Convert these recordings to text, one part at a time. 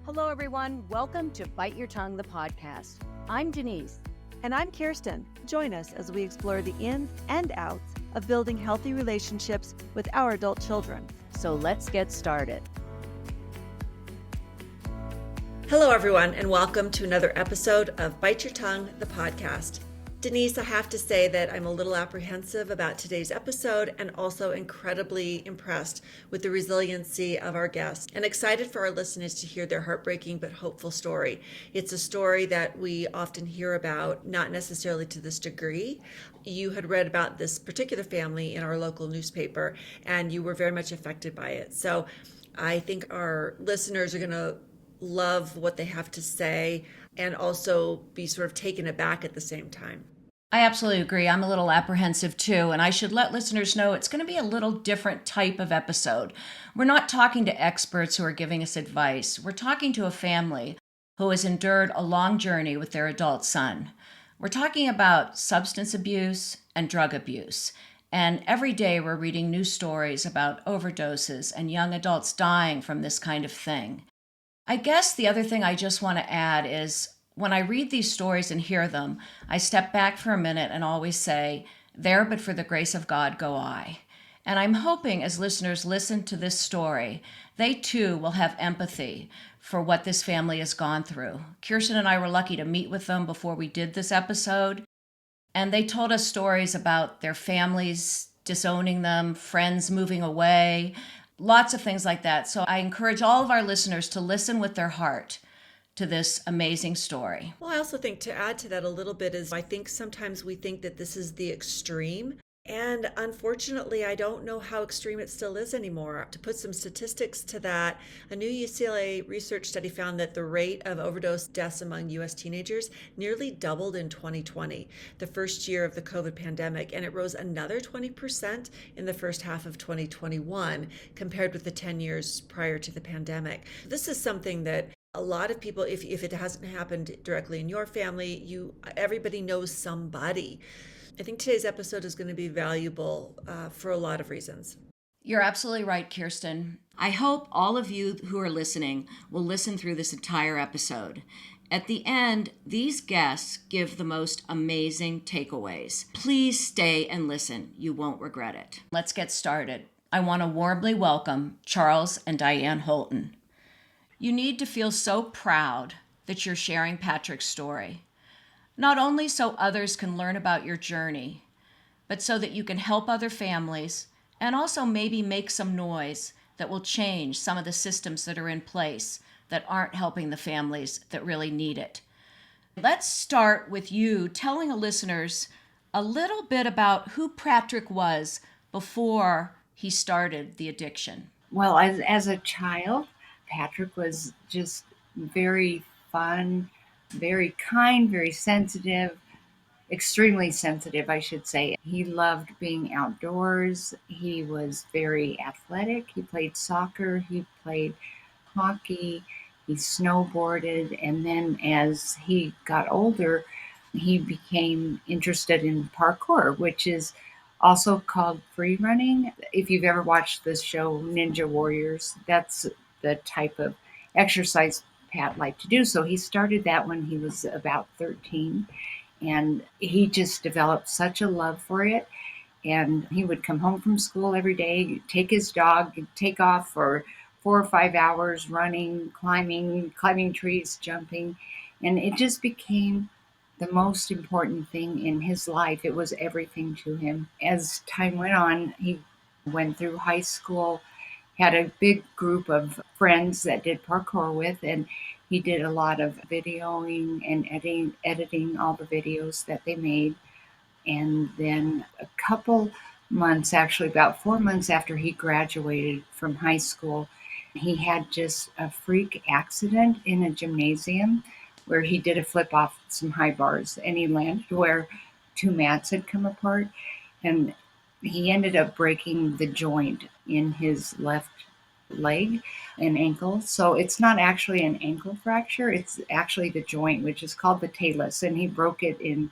Hello, everyone. Welcome to Bite Your Tongue, the podcast. I'm Denise. And I'm Kirsten. Join us as we explore the ins and outs of building healthy relationships with our adult children. So let's get started. Hello, everyone, and welcome to another episode of Bite Your Tongue, the podcast. Denise, I have to say that I'm a little apprehensive about today's episode and also incredibly impressed with the resiliency of our guests and excited for our listeners to hear their heartbreaking but hopeful story. It's a story that we often hear about, not necessarily to this degree. You had read about this particular family in our local newspaper and you were very much affected by it. So I think our listeners are going to love what they have to say and also be sort of taken aback at the same time. I absolutely agree. I'm a little apprehensive too, and I should let listeners know it's going to be a little different type of episode. We're not talking to experts who are giving us advice. We're talking to a family who has endured a long journey with their adult son. We're talking about substance abuse and drug abuse. And every day we're reading news stories about overdoses and young adults dying from this kind of thing. I guess the other thing I just want to add is when I read these stories and hear them, I step back for a minute and always say, there but for the grace of God go I. And I'm hoping as listeners listen to this story, they too will have empathy for what this family has gone through. Kirsten and I were lucky to meet with them before we did this episode. And they told us stories about their families disowning them, friends moving away, lots of things like that. So I encourage all of our listeners to listen with their heart to this amazing story. Well, I also think to add to that a little bit is I think sometimes we think that this is the extreme. And unfortunately, I don't know how extreme it still is anymore. To put some statistics to that, a new UCLA research study found that the rate of overdose deaths among U.S. teenagers nearly doubled in 2020, the first year of the COVID pandemic, and it rose another 20% in the first half of 2021 compared with the 10 years prior to the pandemic. This is something that a lot of people, if it hasn't happened directly in your family, everybody knows somebody. I think today's episode is going to be valuable for a lot of reasons. You're absolutely right, Kirsten. I hope all of you who are listening will listen through this entire episode. At the end, these guests give the most amazing takeaways. Please stay and listen. You won't regret it. Let's get started. I want to warmly welcome Charles and Diane Holton. You need to feel so proud that you're sharing Patrick's story. Not only so others can learn about your journey, but so that you can help other families and also maybe make some noise that will change some of the systems that are in place that aren't helping the families that really need it. Let's start with you telling the listeners a little bit about who Patrick was before he started the addiction. Well, as a child, Patrick was just very fun, very kind, very sensitive, extremely sensitive, I should say. He loved being outdoors. He was very athletic. He played soccer. He played hockey. He snowboarded. And then as he got older, he became interested in parkour, which is also called free running. If you've ever watched this show, Ninja Warriors, that's the type of exercise Pat liked to do. So he started that when he was about 13, and he just developed such a love for it. And he would come home from school every day, take his dog, take off for 4 or 5 hours running, climbing trees, jumping. And it just became the most important thing in his life. It was everything to him. As time went on, he went through high school, had a big group of friends that did parkour with, and he did a lot of videoing and editing all the videos that they made. And then a couple months, actually about 4 months after he graduated from high school, he had just a freak accident in a gymnasium where he did a flip off some high bars, and he landed where 2 mats had come apart, and he ended up breaking the joint in his left leg and ankle. So it's not actually an ankle fracture, it's actually the joint, which is called the talus, and he broke it into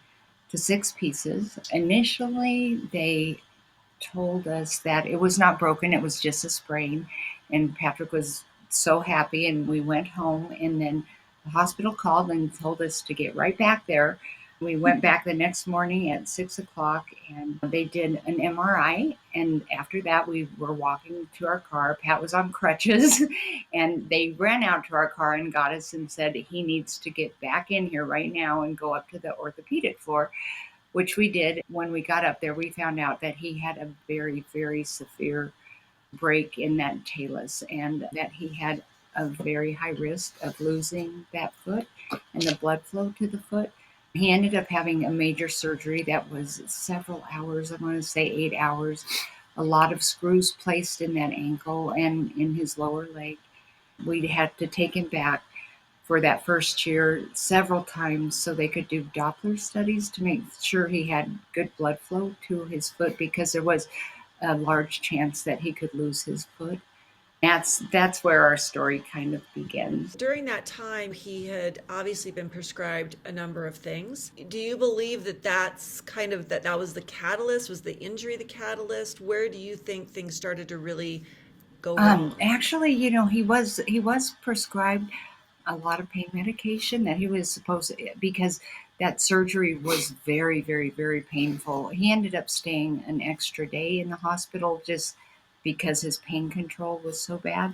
6 pieces. Initially, they told us that it was not broken, it was just a sprain, and Patrick was so happy, and we went home, and then the hospital called and told us to get right back there. We went back the next morning at 6 o'clock, and they did an MRI. And after that, we were walking to our car. Pat was on crutches, and they ran out to our car and got us and said, he needs to get back in here right now and go up to the orthopedic floor, which we did. When we got up there, we found out that he had a very, very severe break in that talus, and that he had a very high risk of losing that foot and the blood flow to the foot. He ended up having a major surgery that was several hours, I want to say 8 hours, a lot of screws placed in that ankle and in his lower leg. We had to take him back for that first year several times so they could do Doppler studies to make sure he had good blood flow to his foot, because there was a large chance that he could lose his foot. That's where our story kind of begins. During that time, he had obviously been prescribed a number of things. Do you believe that that's kind of that was the catalyst? Was the injury the catalyst? Where do you think things started to really go wrong? Actually, he was prescribed a lot of pain medication that he was supposed to, because that surgery was very, very, very painful. He ended up staying an extra day in the hospital just because his pain control was so bad.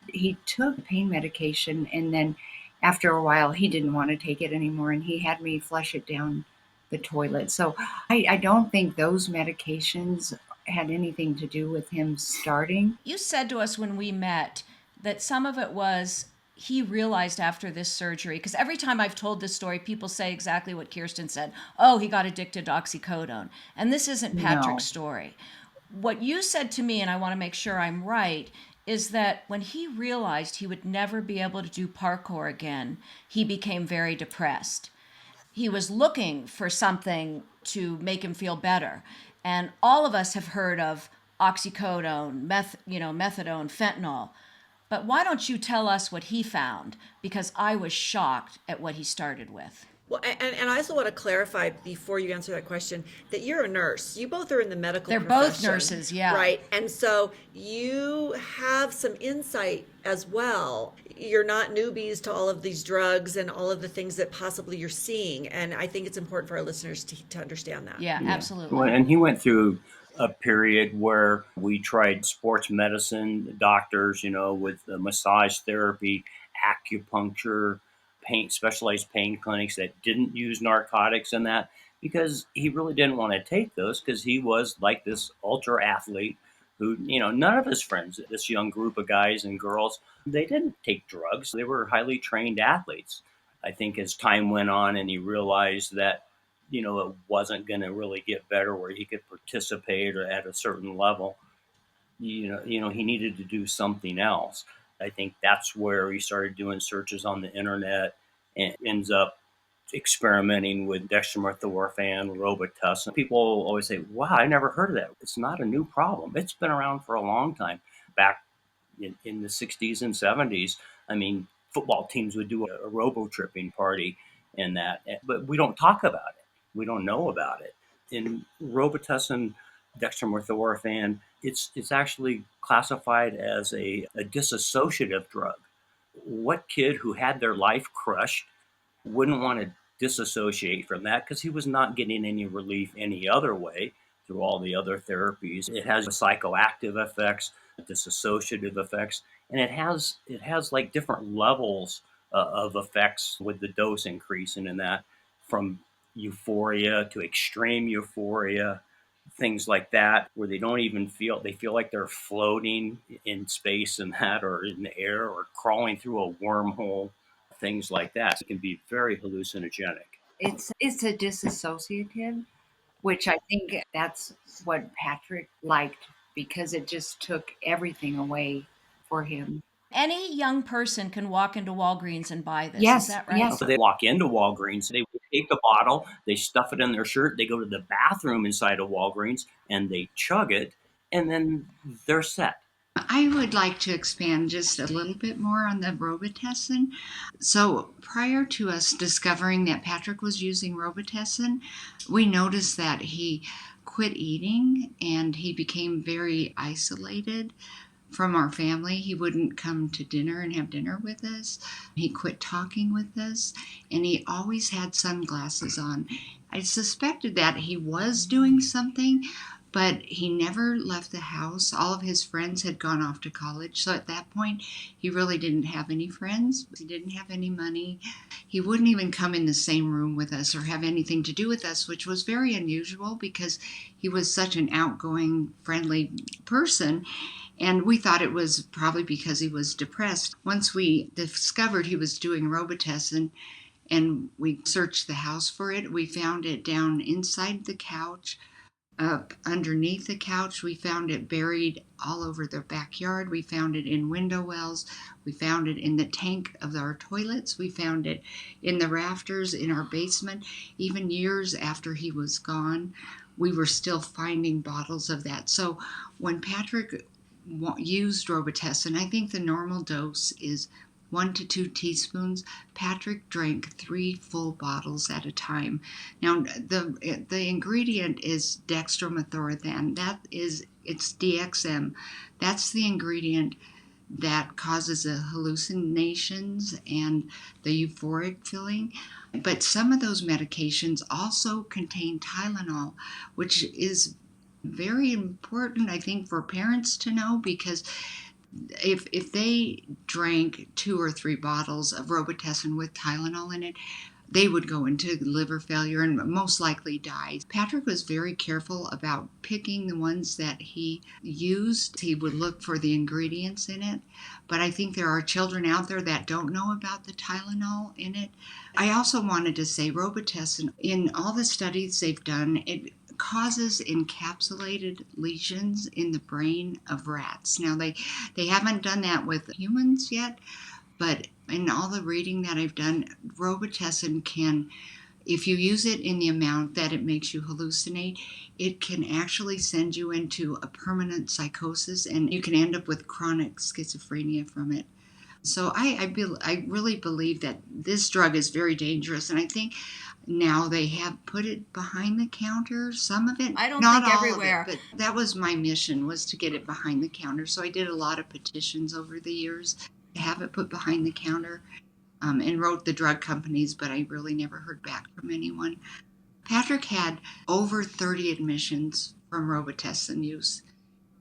He took pain medication, and then after a while, he didn't want to take it anymore, and he had me flush it down the toilet. So I don't think those medications had anything to do with him starting. You said to us when we met that some of it was he realized after this surgery, because every time I've told this story, people say exactly what Kirsten said. Oh, he got addicted to oxycodone. And this isn't Patrick's story. What you said to me, and I want to make sure I'm right, is that when he realized he would never be able to do parkour again, he became very depressed. He was looking for something to make him feel better. And all of us have heard of oxycodone, methadone, fentanyl. But why don't you tell us what he found? Because I was shocked at what he started with. Well, and I also want to clarify before you answer that question that you're a nurse. You both are in the medical They're profession. both nurses, yeah. Right. And so you have some insight as well. You're not newbies to all of these drugs and all of the things that possibly you're seeing. And I think it's important for our listeners to understand that. Yeah, absolutely. Well, and he went through a period where we tried sports medicine, doctors, with massage therapy, acupuncture, specialized pain clinics that didn't use narcotics and that, because he really didn't want to take those, because he was like this ultra athlete who, none of his friends, this young group of guys and girls, they didn't take drugs. They were highly trained athletes. I think as time went on and he realized that, it wasn't going to really get better where he could participate or at a certain level, he needed to do something else. I think that's where he started doing searches on the internet and ends up experimenting with dextromethorphan, Robitussin. People always say, wow, I never heard of that. It's not a new problem. It's been around for a long time. Back in the 60s and 70s, football teams would do a Robo-Tripping party and that, but we don't talk about it. We don't know about it. In Robitussin, dextromethorphan, it's actually classified as a dissociative drug. What kid who had their life crushed wouldn't want to disassociate from that, because he was not getting any relief any other way through all the other therapies. It has psychoactive effects, dissociative effects, and it has like different levels of effects with the dose increasing in that, from euphoria to extreme euphoria, things like that, where they feel like they're floating in space and that, or in the air, or crawling through a wormhole, things like that. It can be very hallucinogenic. It's a dissociative, which I think that's what Patrick liked, because it just took everything away for him. Any young person can walk into Walgreens and buy this. Yes, Is that right? yes. So they walk into Walgreens, they take the bottle, they stuff it in their shirt, they go to the bathroom inside of Walgreens, and they chug it, and then they're set. I would like to expand just a little bit more on the Robitussin. So prior to us discovering that Patrick was using Robitussin, we noticed that he quit eating and he became very isolated from our family. He wouldn't come to dinner and have dinner with us. He quit talking with us, and he always had sunglasses on. I suspected that he was doing something, but he never left the house. All of his friends had gone off to college, so at that point, he really didn't have any friends. He didn't have any money. He wouldn't even come in the same room with us or have anything to do with us, which was very unusual because he was such an outgoing, friendly person. And we thought it was probably because he was depressed. Once we discovered he was doing Robitussin and we searched the house for it, we found it down inside the couch, up underneath the couch. We found it buried all over the backyard. We found it in window wells. We found it in the tank of our toilets. We found it in the rafters in our basement. Even years after he was gone, we were still finding bottles of that. So when Patrick used Robitussin, I think the normal dose is 1 to 2 teaspoons. Patrick drank 3 full bottles at a time. Now, the ingredient is dextromethorphan. It's DXM. That's the ingredient that causes the hallucinations and the euphoric feeling. But some of those medications also contain Tylenol, which is very important, I think, for parents to know, because if they drank 2 or 3 bottles of Robitussin with Tylenol in it, they would go into liver failure and most likely die. Patrick was very careful about picking the ones that he used. He would look for the ingredients in it. But I think there are children out there that don't know about the Tylenol in it. I also wanted to say Robitussin, in all the studies they've done, it causes encapsulated lesions in the brain of rats. Now, they haven't done that with humans yet, but in all the reading that I've done, Robitussin can, if you use it in the amount that it makes you hallucinate, it can actually send you into a permanent psychosis, and you can end up with chronic schizophrenia from it. So I really believe that this drug is very dangerous, and I think now they have put it behind the counter, some of it. I don't not think all everywhere. of it, but that was my mission, was to get it behind the counter. So I did a lot of petitions over the years to have it put behind the counter, and wrote the drug companies, but I really never heard back from anyone. Patrick had over 30 admissions from Robitussin use,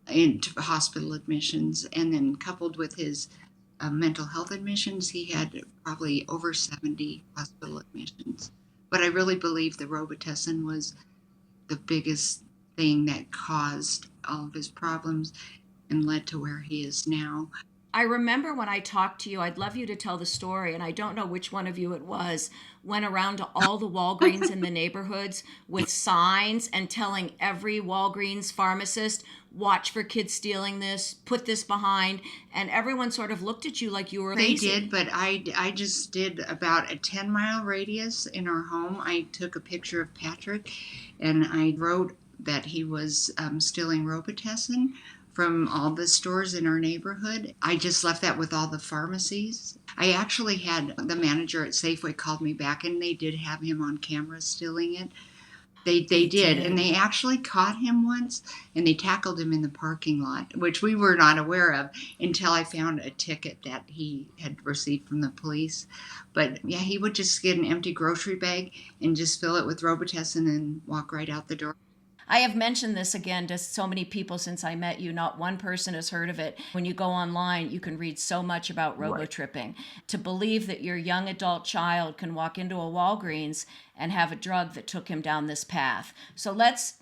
into hospital admissions, and then coupled with his mental health admissions, he had probably over 70 hospital admissions. But I really believe the Robitussin was the biggest thing that caused all of his problems and led to where he is now. I remember when I talked to you, I'd love you to tell the story, and I don't know which one of you it was, went around to all the Walgreens in the neighborhoods with signs and telling every Walgreens pharmacist, watch for kids stealing this, put this behind, and everyone sort of looked at you like you were They lazy. did, but I just did about a 10-mile radius in our home. I took a picture of Patrick, and I wrote that he was stealing Robitussin from all the stores in our neighborhood. I just left that with all the pharmacies. I actually had the manager at Safeway called me back, and they did have him on camera stealing it. They did, and they actually caught him once, and they tackled him in the parking lot, which we were not aware of until I found a ticket that he had received from the police. But yeah, he would just get an empty grocery bag and just fill it with Robitussin and walk right out the door. I have mentioned this again to so many people since I met you. Not one person has heard of it. When you go online, you can read so much about Robo-Tripping. To believe that your young adult child can walk into a Walgreens and have a drug that took him down this path. So let's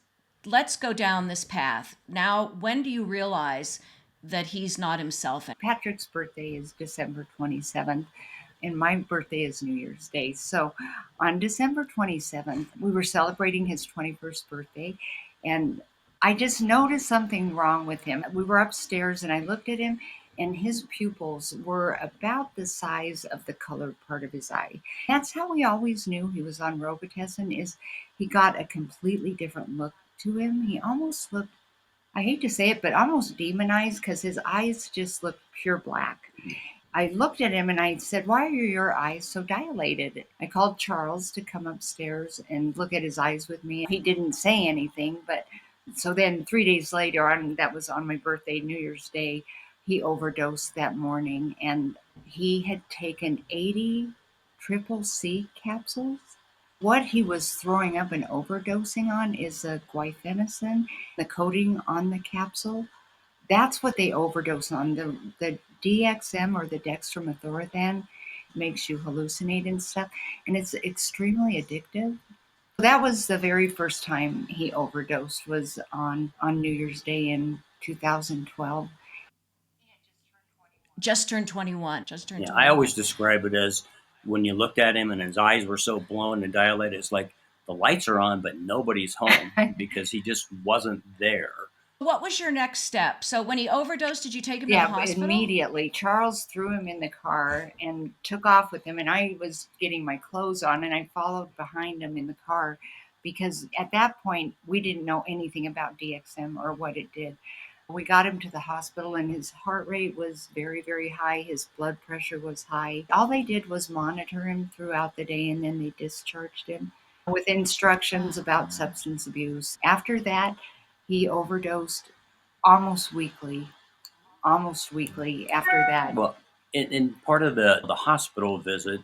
go down this path. Now, when do you realize that he's not himself? Patrick's birthday is December 27th. And my birthday is New Year's Day. So on December 27th, we were celebrating his 21st birthday, and I just noticed something wrong with him. We were upstairs, and I looked at him, and his pupils were about the size of the colored part of his eye. That's how we always knew he was on Robitussin, is he got a completely different look to him. He almost looked, I hate to say it, but almost demonized, because his eyes just looked pure black. I looked at him and I said, "Why are your eyes so dilated?" I called Charles to come upstairs and look at his eyes with me. He didn't say anything, but so then 3 days later, that was on my birthday, New Year's Day, he overdosed that morning, and he had taken 80 triple C capsules. What he was throwing up and overdosing on is the guaifenesin, the coating on the capsule. That's what they overdose on. The DXM, or the dextromethorphan, makes you hallucinate and stuff, and it's extremely addictive. That was the very first time he overdosed, was on New Year's Day in 2012. Just turned 21. Yeah, I always 21. describe it as when you looked at him and his eyes were so blown and dilated, it's like the lights are on, but nobody's home because he just wasn't there. What was your next step? So when he overdosed, did you take him to the Yeah, hospital? immediately. Charles threw him in the car and took off with him, and I was getting my clothes on, and I followed behind him in the car because at that point we didn't know anything about DXM or what it did. We got him to the hospital, and his heart rate was very, very high. His blood pressure was high. All they did was monitor him throughout the day, and then they discharged him with instructions about substance abuse. After that, he overdosed almost weekly. Almost weekly after that. Well, in part of the hospital visit,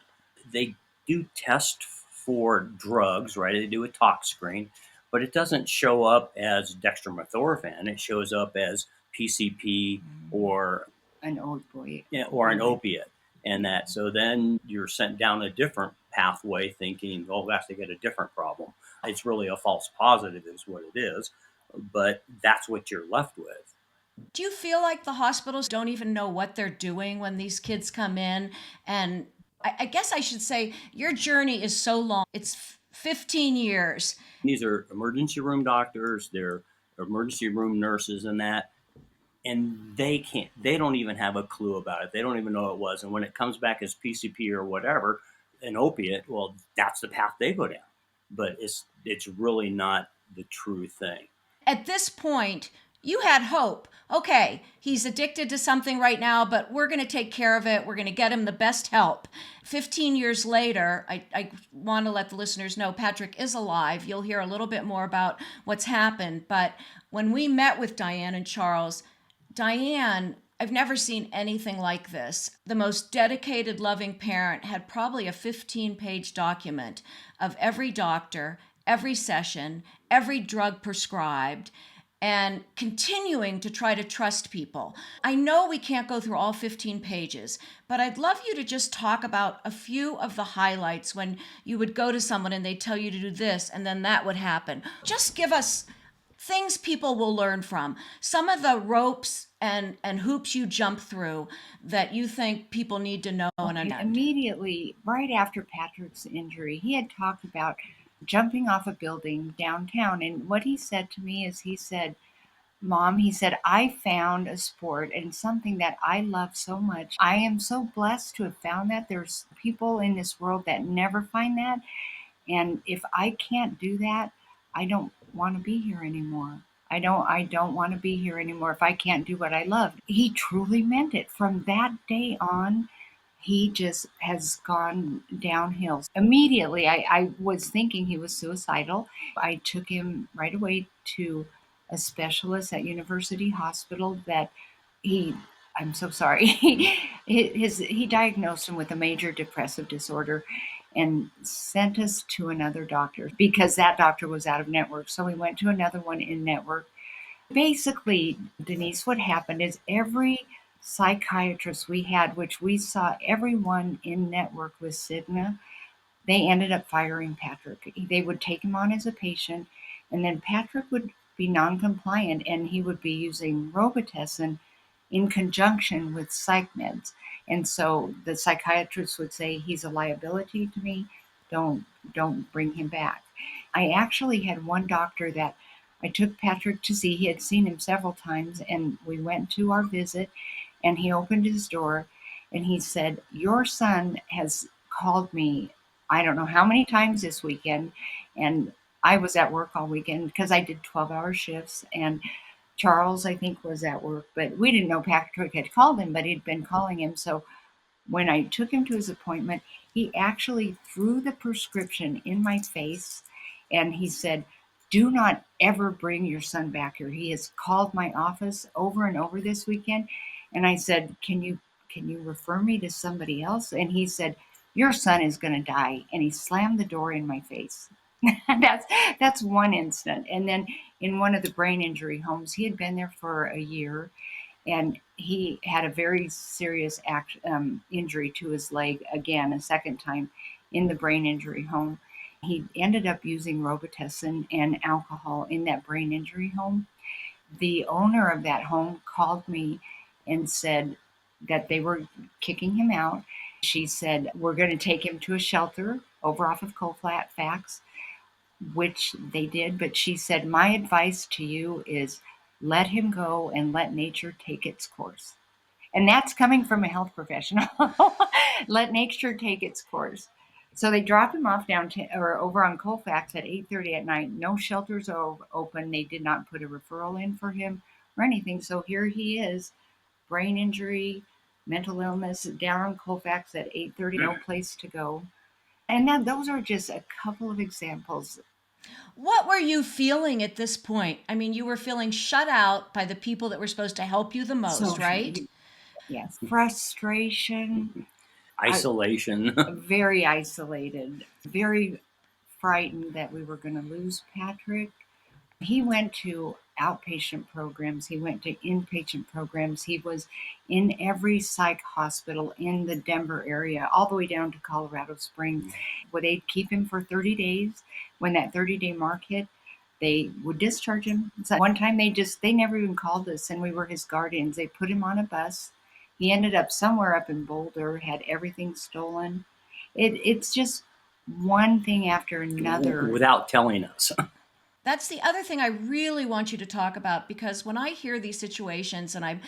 they do test for drugs, right? They do a tox screen, but it doesn't show up as dextromethorphan. It shows up as PCP or An opioid. yeah, or an opiate, and that. So then you're sent down a different pathway, thinking, "Oh, that's to get a different problem." It's really a false positive, is what it is, but that's what you're left with. Do you feel like the hospitals don't even know what they're doing when these kids come in? And I guess I should say your journey is so long. It's 15 years. These are emergency room doctors, they're emergency room nurses, and that, and they don't even have a clue about it. They don't even know it was. And when it comes back as PCP or whatever, an opiate, well, that's the path they go down. But it's really not the true thing. At this point, you had hope. Okay, he's addicted to something right now, but we're going to take care of it. We're going to get him the best help. 15 years later, I want to let the listeners know Patrick is alive. You'll hear a little bit more about what's happened. But when we met with Diane and Charles, Diane, I've never seen anything like this. The most dedicated, loving parent had probably a 15-page document of every doctor, every session, every drug prescribed, and continuing to try to trust people. I know we can't go through all 15 pages, but I'd love you to just talk about a few of the highlights when you would go to someone and they'd tell you to do this and then that would happen. Just give us things people will learn from. Some of the ropes and hoops you jump through that you think people need to know and understand. Immediately, right after Patrick's injury, he had talked about jumping off a building downtown. And what he said to me is, he said, "Mom," he said, "I found a sport and something that I love so much. I am so blessed to have found that. There's people in this world that never find that. And if I can't do that, I don't want to be here anymore. I don't want to be here anymore if I can't do what I love." He truly meant it. From that day on, he just has gone downhill. Immediately, I was thinking he was suicidal. I took him right away to a specialist at University Hospital that I'm so sorry, he diagnosed him with a major depressive disorder and sent us to another doctor because that doctor was out of network. So we went to another one in network. Basically, Denise, what happened is every psychiatrist we had, which we saw everyone in network with Cigna, they ended up firing Patrick. They would take him on as a patient, and then Patrick would be non-compliant, and he would be using Robitussin in conjunction with psych meds. And so the psychiatrist would say, "He's a liability to me. Don't bring him back." I actually had one doctor that I took Patrick to see. He had seen him several times, and we went to our visit, and he opened his door and he said, "Your son has called me I don't know how many times this weekend." And I was at work all weekend because I did 12-hour shifts, and Charles, I think, was at work, but we didn't know Patrick had called him, but he'd been calling him. So when I took him to his appointment, he actually threw the prescription in my face and he said, "Do not ever bring your son back here. He has called my office over and over this weekend, And I said, can you refer me to somebody else? And he said, your son is going to die. And he slammed the door in my face. That's one instant. And then in one of the brain injury homes, he had been there for a year, and he had a very serious injury to his leg again, a second time in the brain injury home. He ended up using Robitussin and alcohol in that brain injury home. The owner of that home called me and said that they were kicking him out. She said, we're going to take him to a shelter over off of Colfax, which they did. But she said, my advice to you is let him go and let nature take its course. And that's coming from a health professional. Let nature take its course. So they dropped him off or over on Colfax at 8:30 at night. No shelters are open. They did not put a referral in for him or anything. So here he is, brain injury, mental illness, down on Colfax at 8:30, no place to go. And then those are just a couple of examples. What were you feeling at this point? I mean, you were feeling shut out by the people that were supposed to help you the most, right? Yes. Frustration. Isolation. Very isolated. Very frightened that we were going to lose Patrick. He went to outpatient programs. He went to inpatient programs. He was in every psych hospital in the Denver area, all the way down to Colorado Springs, where they'd keep him for 30 days. When that 30-day mark hit, they would discharge him. So one time they never even called us, and we were his guardians. They put him on a bus. He ended up somewhere up in Boulder, had everything stolen. It's just one thing after another. Without telling us. That's the other thing I really want you to talk about, because when I hear these situations and I'm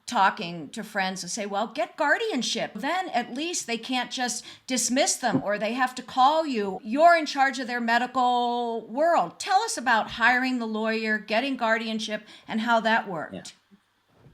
talking to friends who say, well, get guardianship, then at least they can't just dismiss them or they have to call you. You're in charge of their medical world. Tell us about hiring the lawyer, getting guardianship, and how that worked. Yeah.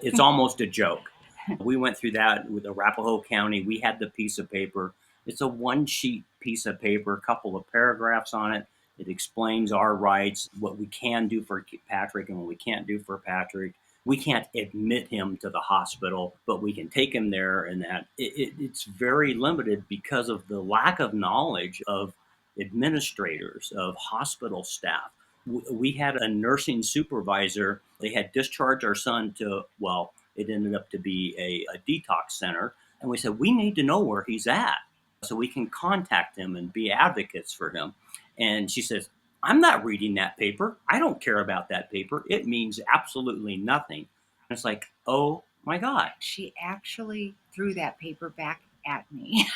It's almost a joke. We went through that with Arapahoe County. We had the piece of paper. It's a one-sheet piece of paper, a couple of paragraphs on it. It explains our rights, what we can do for Patrick and what we can't do for Patrick. We can't admit him to the hospital, but we can take him there, and that it's very limited because of the lack of knowledge of administrators, of hospital staff. We had a nursing supervisor. They had discharged our son to, well, it ended up to be a detox center. And we said, we need to know where he's at so we can contact him and be advocates for him. And she says, I'm not reading that paper. I don't care about that paper. It means absolutely nothing. And it's like, oh my God. She actually threw that paper back at me.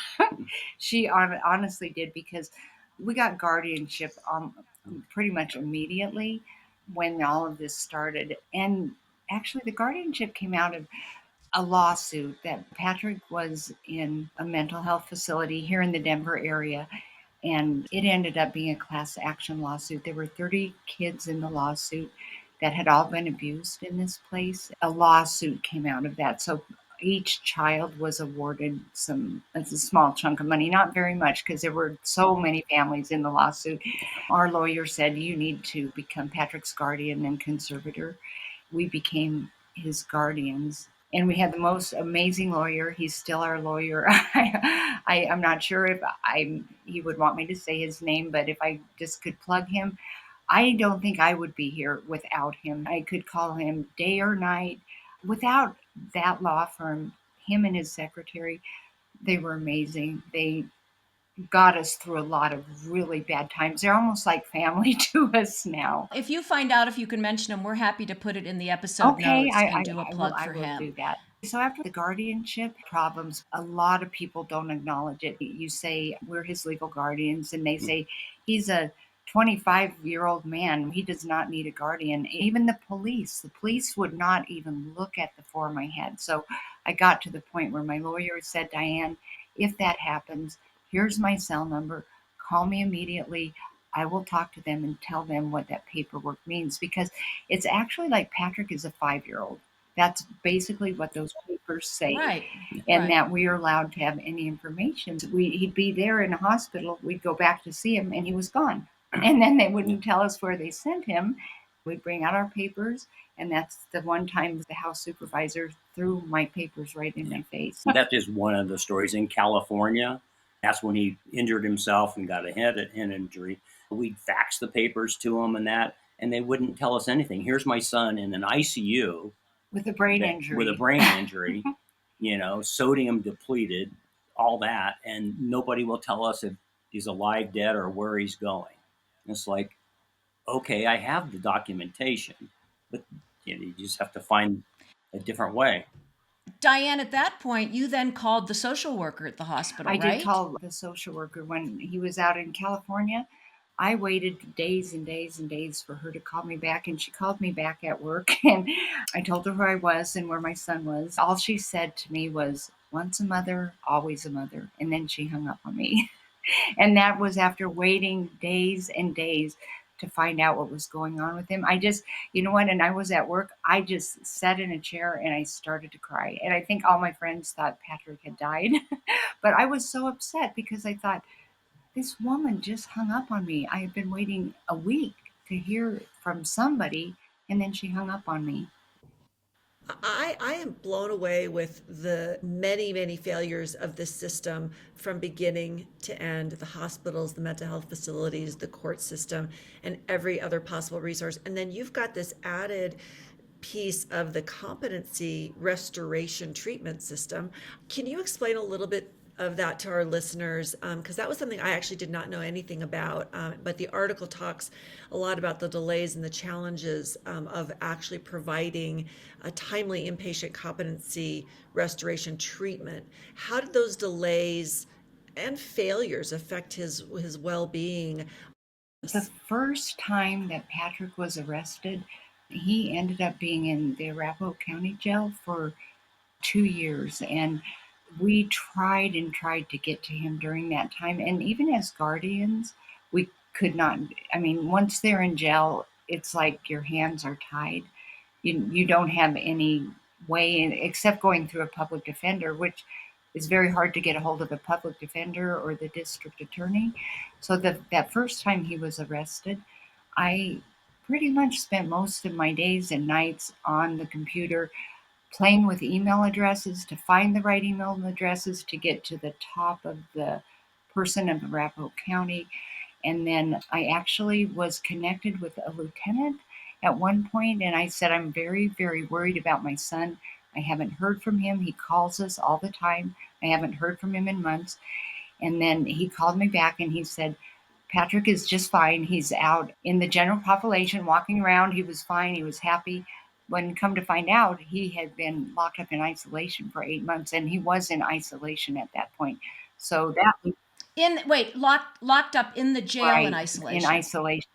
She honestly did, because we got guardianship pretty much immediately when all of this started. And actually, the guardianship came out of a lawsuit that Patrick was in a mental health facility here in the Denver area. And it ended up being a class action lawsuit. There were 30 kids in the lawsuit that had all been abused in this place. A lawsuit came out of that. So each child was awarded a small chunk of money, not very much, because there were so many families in the lawsuit. Our lawyer said, you need to become Patrick's guardian and conservator. We became his guardians. And we had the most amazing lawyer. He's still our lawyer. I'm not sure if he would want me to say his name, but if I just could plug him, I don't think I would be here without him. I could call him day or night. Without that law firm, him and his secretary, they were amazing. They got us through a lot of really bad times. They're almost like family to us now. If you find out if you can mention him, we're happy to put it in the episode notes and do a plug for him. I will do that. So after the guardianship problems, a lot of people don't acknowledge it. You say, we're his legal guardians, and they say, he's a 25-year-old man. He does not need a guardian. Even the police would not even look at the form I had. So I got to the point where my lawyer said, Diane, if that happens, here's my cell number. Call me immediately. I will talk to them and tell them what that paperwork means, because it's actually like Patrick is a 5-year-old. That's basically what those papers say. Right. And that we are allowed to have any information. He'd be there in a hospital. We'd go back to see him, and he was gone. And then they wouldn't tell us where they sent him. We'd bring out our papers. And that's the one time the house supervisor threw my papers right in my face. That's just one of the stories. In California, that's when he injured himself and got a head injury. We'd fax the papers to him and they wouldn't tell us anything. Here's my son in an ICU With a brain injury. With a brain injury, sodium depleted, all that, and nobody will tell us if he's alive, dead, or where he's going. It's like, okay, I have the documentation, but you just have to find a different way. Diane, at that point, you then called the social worker at the hospital, I right? did call the social worker when he was out in California. I waited days and days and days for her to call me back, and she called me back at work, and I told her who I was and where my son was. All she said to me was, "Once a mother, always a mother," and then she hung up on me. And that was after waiting days and days to find out what was going on with him. I just, you know what, and I was at work, I just sat in a chair and I started to cry. And I think all my friends thought Patrick had died. But I was so upset because I thought, this woman just hung up on me. I had been waiting a week to hear from somebody, and then she hung up on me. I am blown away with the many, many failures of this system from beginning to end, the hospitals, the mental health facilities, the court system, and every other possible resource. And then you've got this added piece of the competency restoration treatment system. Can you explain a little bit of that to our listeners? Because that was something I actually did not know anything about. But the article talks a lot about the delays and the challenges of actually providing a timely inpatient competency restoration treatment. How did those delays and failures affect his well-being? The first time that Patrick was arrested, he ended up being in the Arapahoe County Jail for 2 years. And we tried and tried to get to him during that time. And even as guardians, we could not. I mean, once they're in jail, it's like your hands are tied. You don't have any way in, except going through a public defender, which is very hard to get a hold of a public defender or the district attorney. So that first time he was arrested, I pretty much spent most of my days and nights on the computer playing with email addresses to find the right email addresses to get to the top of the person in Arapahoe County. And then I actually was connected with a lieutenant at one point, and I said, I'm very, very worried about my son. I haven't heard from him. He calls us all the time. I haven't heard from him in months. And then he called me back and he said, Patrick is just fine. He's out in the general population walking around. He was fine. He was happy. When come to find out, he had been locked up in isolation for 8 months, and he was in isolation at that point. So that locked up in the jail right, in isolation. In isolation.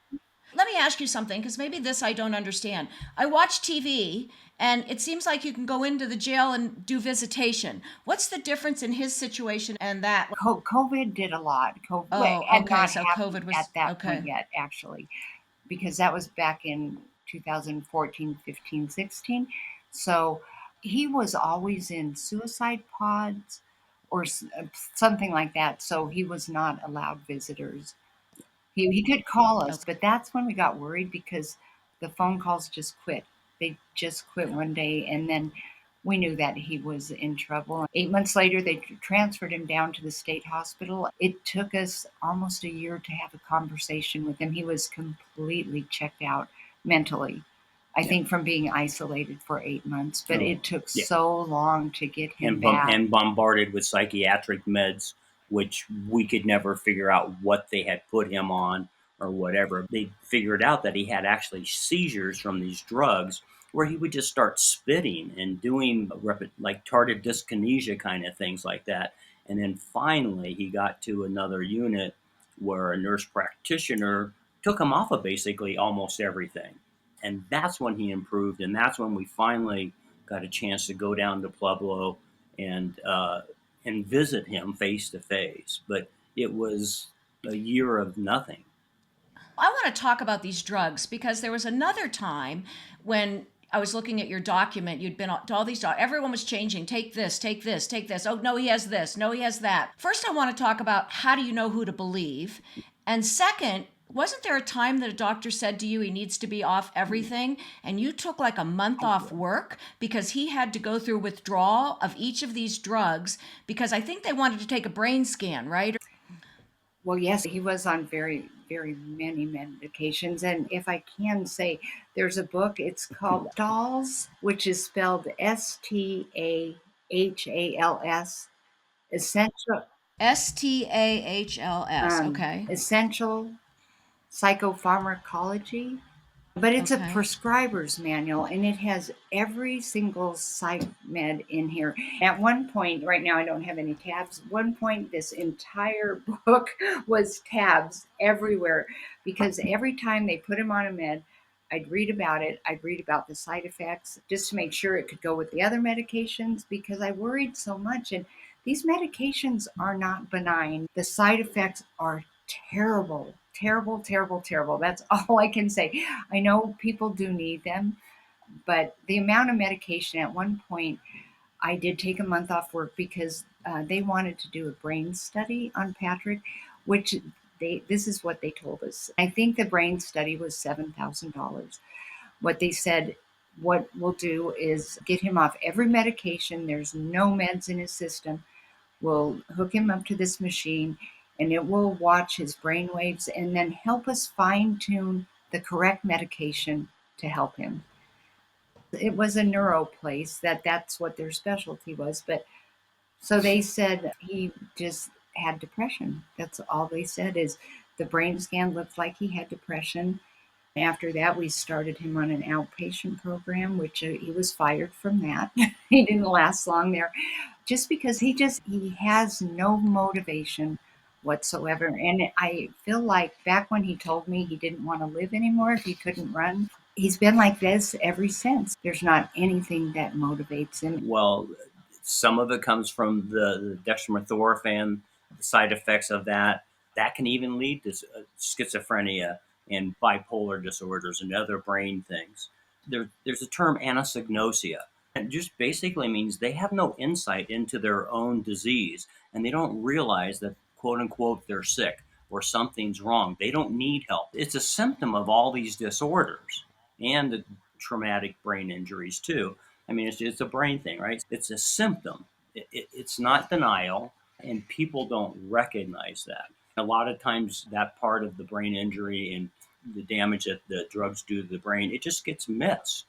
Let me ask you something, because maybe this I don't understand. I watch TV, and it seems like you can go into the jail and do visitation. What's the difference in his situation and that? COVID did a lot. COVID okay, not so COVID was at that okay. point yet, actually, because that was back in 2014, 15, 16. So he was always in suicide pods or something like that. So he was not allowed visitors. He could call us, but that's when we got worried because the phone calls just quit. They just quit one day, and then we knew that he was in trouble. 8 months later, they transferred him down to the state hospital. It took us almost a year to have a conversation with him. He was completely checked out mentally, I think, from being isolated for 8 months. But it took so long to get him back. And bombarded with psychiatric meds, which we could never figure out what they had put him on or whatever. They figured out that he had actually seizures from these drugs where he would just start spitting and doing like tardive dyskinesia kind of things like that. And then finally he got to another unit where a nurse practitioner took him off of basically almost everything. And that's when he improved. And that's when we finally got a chance to go down to Pueblo and visit him face to face. But it was a year of nothing. I want to talk about these drugs because there was another time when I was looking at your document. You'd been to all these everyone was changing. Take this, take this, take this. Oh, no, he has this. No, he has that. First, I want to talk about how do you know who to believe? And second, Wasn't there a time that a doctor said to you he needs to be off everything, and you took like a month off work because he had to go through withdrawal of each of these drugs because I think they wanted to take a brain scan, right? Well, yes, he was on very, very many medications. And if I can say, there's a book, it's called Stalls, which is spelled Stahals, Essential, Stahls. Okay. Essential Psychopharmacology. But it's a Okay. prescriber's manual and it has every single psych med in here. At one point, right now I don't have any tabs. At one point, this entire book was tabs everywhere because every time they put him on a med, I'd read about it. I'd read about the side effects just to make sure it could go with the other medications because I worried so much. And these medications are not benign. The side effects are terrible, terrible, terrible, terrible. That's all I can say. I know people do need them, but the amount of medication at one point, I did take a month off work because they wanted to do a brain study on Patrick, which this is what they told us. I think the brain study was $7,000. What they said, what we'll do is get him off every medication. There's no meds in his system. We'll hook him up to this machine and it will watch his brain waves and then help us fine tune the correct medication to help him. It was a neuro place that's what their specialty was. But so they said he just had depression. That's all they said is the brain scan looked like he had depression. After that, we started him on an outpatient program, which he was fired from that. He didn't last long there just because he has no motivation whatsoever. And I feel like back when he told me he didn't want to live anymore if he couldn't run, he's been like this ever since. There's not anything that motivates him. Well, some of it comes from the dextromethorphan, the side effects of that. That can even lead to schizophrenia and bipolar disorders and other brain things. There's a term anosognosia. It just basically means they have no insight into their own disease and they don't realize that, quote unquote, they're sick or something's wrong. They don't need help. It's a symptom of all these disorders and the traumatic brain injuries, too. I mean, it's a brain thing, right? It's a symptom. It's not denial, and people don't recognize that. A lot of times, that part of the brain injury and the damage that the drugs do to the brain, it just gets missed.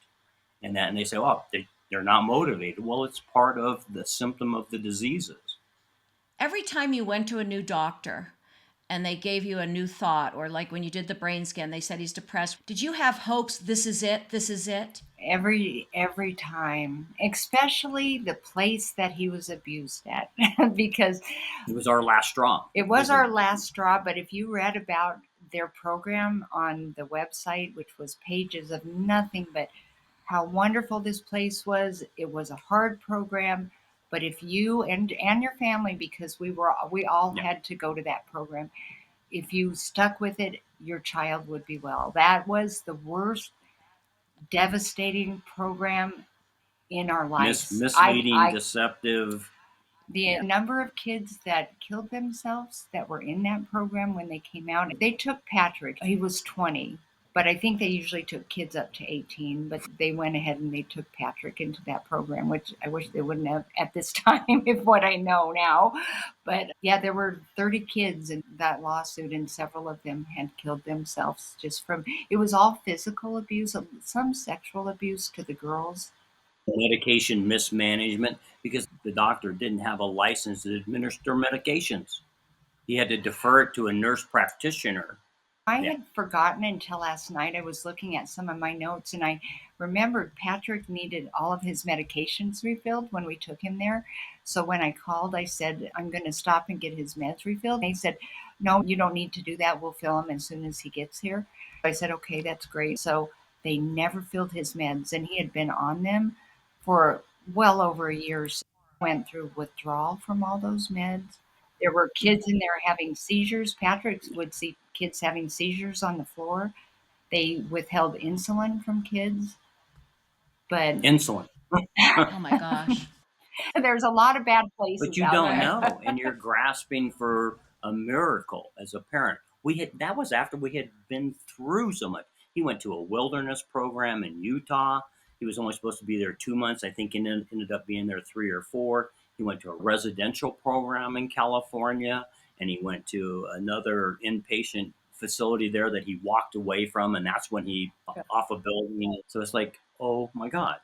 And they say, "Oh, they're not motivated." Well, it's part of the symptom of the diseases. Every time you went to a new doctor and they gave you a new thought, or like when you did the brain scan, they said he's depressed, did you have hopes, this is it, this is it? Every time, especially the place that he was abused at, because it was our last straw. It was our last straw. But if you read about their program on the website, which was pages of nothing but how wonderful this place was, it was a hard program. But if you and your family, because we all had to go to that program, if you stuck with it, your child would be well. That was the worst, devastating program in our lives. Misleading, deceptive. The number of kids that killed themselves that were in that program when they came out, they took Patrick. He was 20. But I think they usually took kids up to 18, but they went ahead and they took Patrick into that program, which I wish they wouldn't have at this time, if what I know now. But yeah, there were 30 kids in that lawsuit, and several of them had killed themselves just from, it was all physical abuse, some sexual abuse to the girls. Medication mismanagement, because the doctor didn't have a license to administer medications. He had to defer it to a nurse practitioner. I had forgotten until last night. I was looking at some of my notes and I remembered Patrick needed all of his medications refilled when we took him there. So when I called, I said, I'm going to stop and get his meds refilled. They said, no, you don't need to do that. We'll fill him as soon as he gets here. I said, okay, that's great. So they never filled his meds and he had been on them for well over a year. So he went through withdrawal from all those meds. There were kids in there having seizures. Patrick would see kids having seizures on the floor. They withheld insulin from kids. But insulin. Oh my gosh. There's a lot of bad places. But you don't know, and you're grasping for a miracle as a parent. that was after we had been through so much. He went to a wilderness program in Utah. He was only supposed to be there 2 months. I think he ended up being there 3 or 4. He went to a residential program in California, and he went to another inpatient facility there that he walked away from, and that's when he off a building. So it's like, oh my God.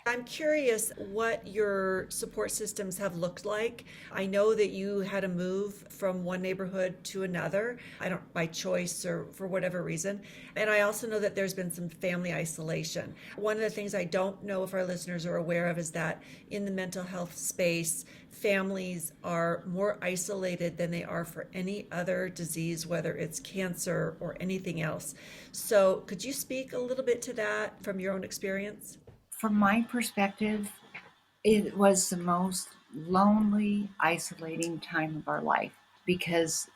I'm curious what your support systems have looked like. I know that you had to move from one neighborhood to another, I don't by choice or for whatever reason. And I also know that there's been some family isolation. One of the things I don't know if our listeners are aware of is that in the mental health space, families are more isolated than they are for any other disease, whether it's cancer or anything else. So, could you speak a little bit to that from your own experience? From my perspective, it was the most lonely, isolating time of our life because,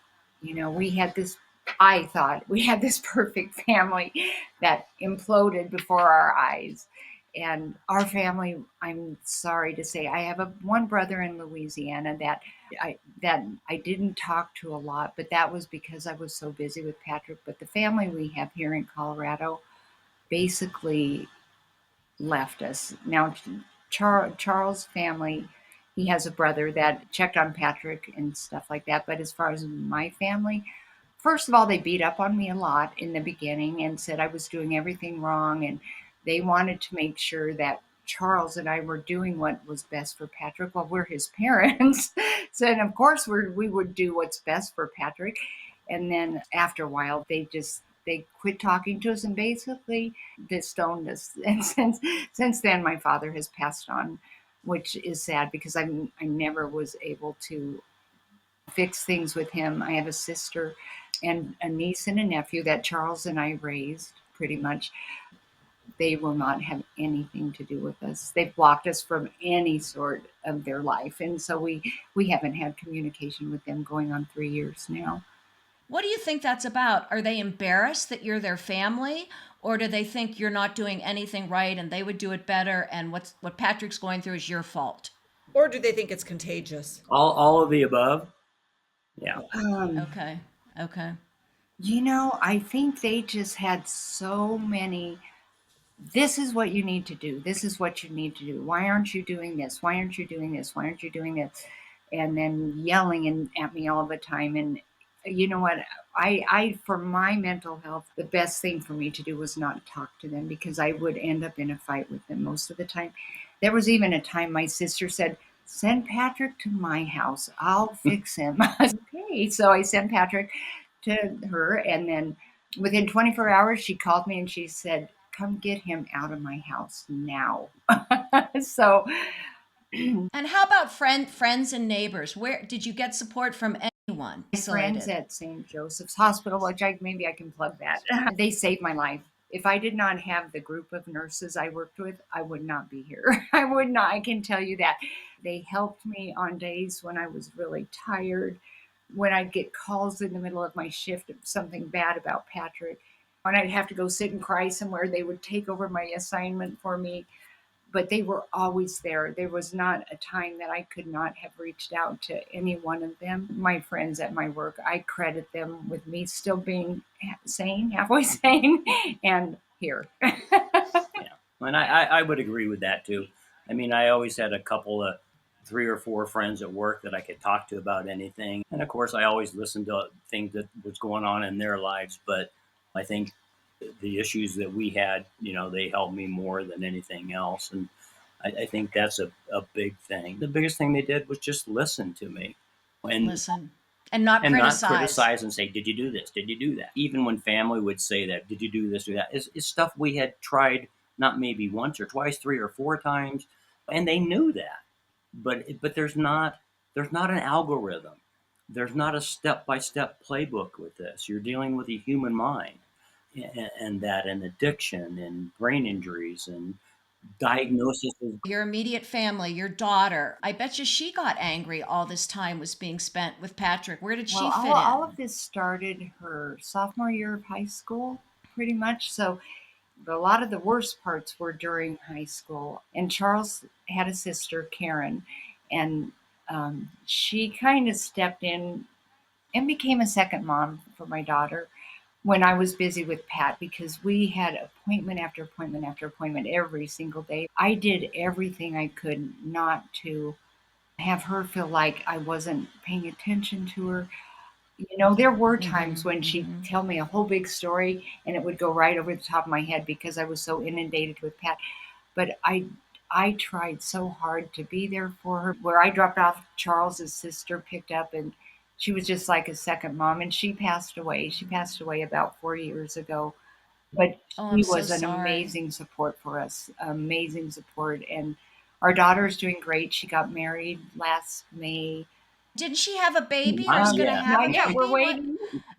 we had this, I thought we had this perfect family that imploded before our eyes. And our family, I'm sorry to say, I have one brother in Louisiana that I didn't talk to a lot, but that was because I was so busy with Patrick. But the family we have here in Colorado basically left us. Now, Charles' family, he has a brother that checked on Patrick and stuff like that. But as far as my family, first of all, they beat up on me a lot in the beginning and said I was doing everything wrong. And they wanted to make sure that Charles and I were doing what was best for Patrick. Well, we're his parents. So, and of course, we would do what's best for Patrick. And then after a while, they quit talking to us and basically disowned us. And since then, my father has passed on, which is sad because I never was able to fix things with him. I have a sister and a niece and a nephew that Charles and I raised pretty much. They will not have anything to do with us. They've blocked us from any sort of their life. And so we haven't had communication with them going on 3 years now. What do you think that's about? Are they embarrassed that you're their family, or do they think you're not doing anything right and they would do it better, and what Patrick's going through is your fault? Or do they think it's contagious? All of the above. Yeah. Um, Okay. Okay. I think they just had so many. This is what you need to do. This is what you need to do. Why aren't you doing this? Why aren't you doing this? Why aren't you doing this? And then yelling at me all the time. And you know what? For my mental health, the best thing for me to do was not talk to them because I would end up in a fight with them most of the time. There was even a time my sister said, "Send Patrick to my house. I'll fix him." I said, okay. So I sent Patrick to her. And then within 24 hours, she called me and she said, "Come get him out of my house now." So And how about friends and neighbors? Where did you get support from anyone? my friends Isolated. at St. Joseph's Hospital, which maybe I can plug that, they saved my life. If I did not have the group of nurses I worked with, I would not be here. I would not. I can tell you that. They helped me on days when I was really tired, when I'd get calls in the middle of my shift of something bad about Patrick, when I'd have to go sit and cry somewhere, they would take over my assignment for me. But they were always there. There was not a time that I could not have reached out to any one of them. My friends at my work, I credit them with me still being sane, halfway sane, and here. Yeah. And I would agree with that too. I mean, I always had a couple of 3 or 4 friends at work that I could talk to about anything. And of course, I always listened to things that was going on in their lives. But I think the issues that we had, they helped me more than anything else. And I think that's a big thing. The biggest thing they did was just listen to me and Listen. And not and not criticize. criticize and say, "Did you do this? Did you do that?" Even when family would say that, "Did you do this, do that?" It's stuff we had tried not maybe once or twice, 3 or 4 times, and they knew that. But there's not an algorithm. There's not a step by step playbook with this. You're dealing with a human mind, and addiction and brain injuries and diagnosis. Your immediate family, your daughter. I bet you she got angry all this time was being spent with Patrick. Where did Well, she fit all of in? this started her sophomore year of high school, pretty much. So a lot of the worst parts were during high school. And Charles had a sister, Karen, and she kind of stepped in and became a second mom for my daughter when I was busy with Pat, because we had appointment after appointment after appointment every single day. I did everything I could not to have her feel like I wasn't paying attention to her. There were times when she'd tell me a whole big story and it would go right over the top of my head because I was so inundated with Pat. But I tried so hard to be there for her. Where I dropped off, Charles's sister picked up, and she was just like a second mom. And she passed away. She passed away about 4 years ago. But Oh, I'm she so was an sorry. amazing support for us, amazing support. And our daughter's doing great. She got married last May. Didn't she have a baby or is Not going to yet. have a Not yet. We're baby? What? waiting.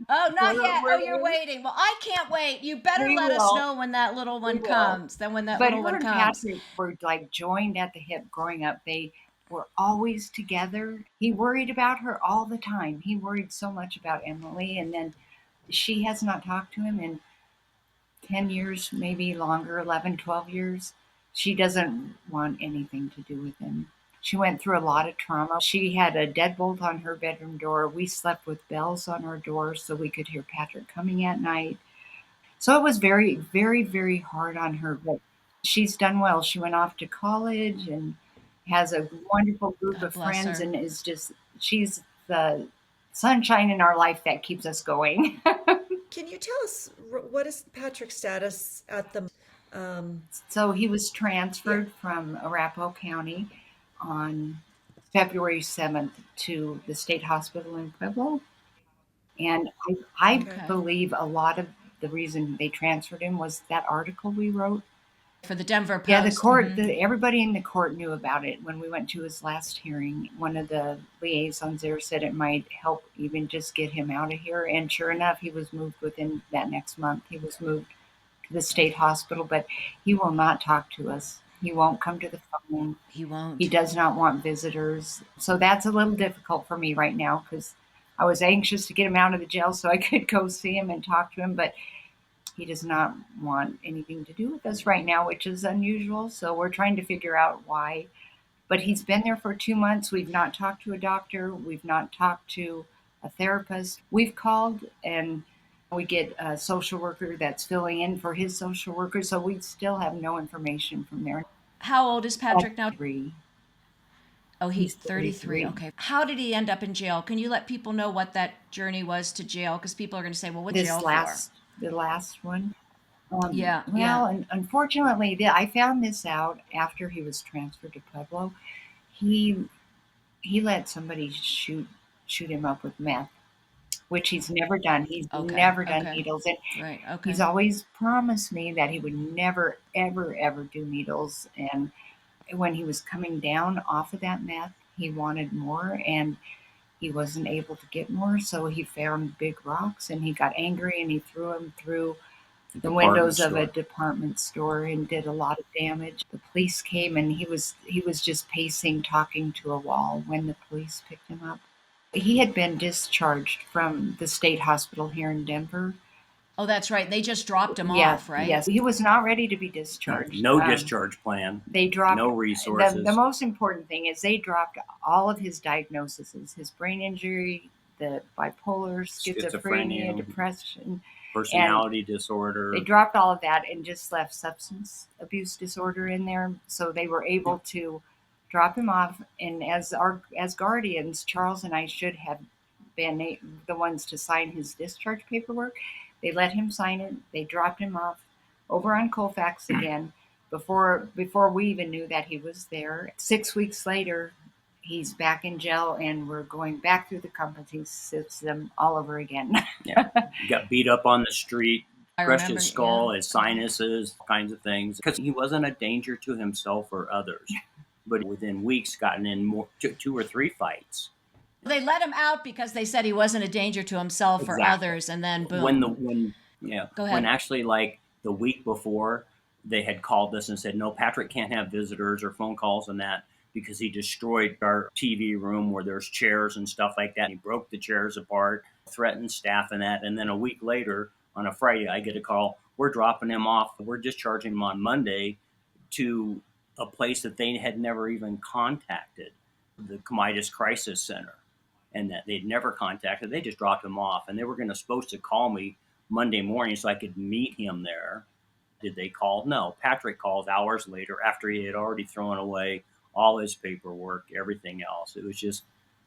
Oh, not yet. Oh, We're you're waiting. waiting. Well, I can't wait. You better We let us will. know when that little We one will. comes. Then when that But little her one and comes. Patrick were like joined at the hip growing up. They were always together. He worried about her all the time. He worried so much about Emily. And then she has not talked to him in 10 years, maybe longer, 11, 12 years. She doesn't want anything to do with him. She went through a lot of trauma. She had a deadbolt on her bedroom door. We slept with bells on our doors so we could hear Patrick coming at night. So it was very, very, very hard on her, but she's done well. She went off to college and has a wonderful group God of bless friends her. and she's the sunshine in our life that keeps us going. Can you tell us what is Patrick's status at the So he was yeah. transferred from Arapahoe County on February 7th to the state hospital in Pueblo. And I Okay. Okay. believe a lot of the reason they transferred him was that article we wrote. For the Denver Yeah, the Post. court, everybody in the court knew about it when we went to his last hearing. One of the liaisons there said it might help even just get him out of here. And sure enough, he was moved within that next month. He was moved to the state hospital, but he will not talk to us. He won't come to the phone. He He won't. does not want visitors. So that's a little difficult for me right now because I was anxious to get him out of the jail so I could go see him and talk to him, but he does not want anything to do with us right now, which is unusual. So we're trying to figure out why. But he's been there for 2 months. We've not talked to a doctor. We've not talked to a therapist. We've called and we get a social worker that's filling in for his social worker. So we still have no information from there. How old is Patrick now? 3. Oh, He's he's 33. 33. Okay. How did he end up in jail? Can you let people know what that journey was to jail? Because people are going to say, well, what jail for? The last one. Yeah, Well, and unfortunately, I found this out after he was transferred to Pueblo. He he let somebody shoot him up with meth, which he's never done. He's Okay. never done Okay. needles, and Right. he's Okay. always promised me that he would never, ever, ever do needles. And when he was coming down off of that meth, he wanted more, and he wasn't able to get more, so he found big rocks, and he got angry, and he threw them through the Department windows of a store. department store and did a lot of damage. The police came and he was just pacing, talking to a wall when the police picked him up. He had been discharged from the state hospital here in Denver. Oh, that's right. They just dropped him Yeah, off, right? yes, he was not ready to be No, discharged. no discharge plan, They dropped no the resources. most important thing is they dropped all of his diagnoses, his brain injury, the bipolar, schizophrenia, Schizophrenia, depression, and personality disorder. they dropped all of that and just left substance abuse disorder in there. So they were able to drop him off. And as guardians, Charles and I should have been the ones to sign his discharge paperwork. They let him sign it. They dropped him off over on Colfax again before we even knew that he was there. 6 weeks later, he's back in jail, and we're going back through the company system all over again. Yeah, he got beat up on the street, I crushed remember. his skull, Yeah. his sinuses, all kinds of things, because he wasn't a danger to himself or others. But within weeks, gotten in more 2 or 3 fights. They let him out because they said he wasn't a danger to himself or Exactly. others, and then When boom. Go ahead. when actually like the week before, they had called us and said, no, Patrick can't have visitors or phone calls and that because he destroyed our TV room where there's chairs and stuff like that. He broke the chairs apart, threatened staff and that. And then a week later, on a Friday, I get a call. We're dropping him off. We're discharging him on Monday to a place that they had never even contacted, the Comitis Crisis Center. and that they'd never contacted. They just dropped him off, and they were supposed to call me Monday morning so I could meet him there. Did they call? No. Patrick called hours later after he had already thrown away all his paperwork, everything else. It was just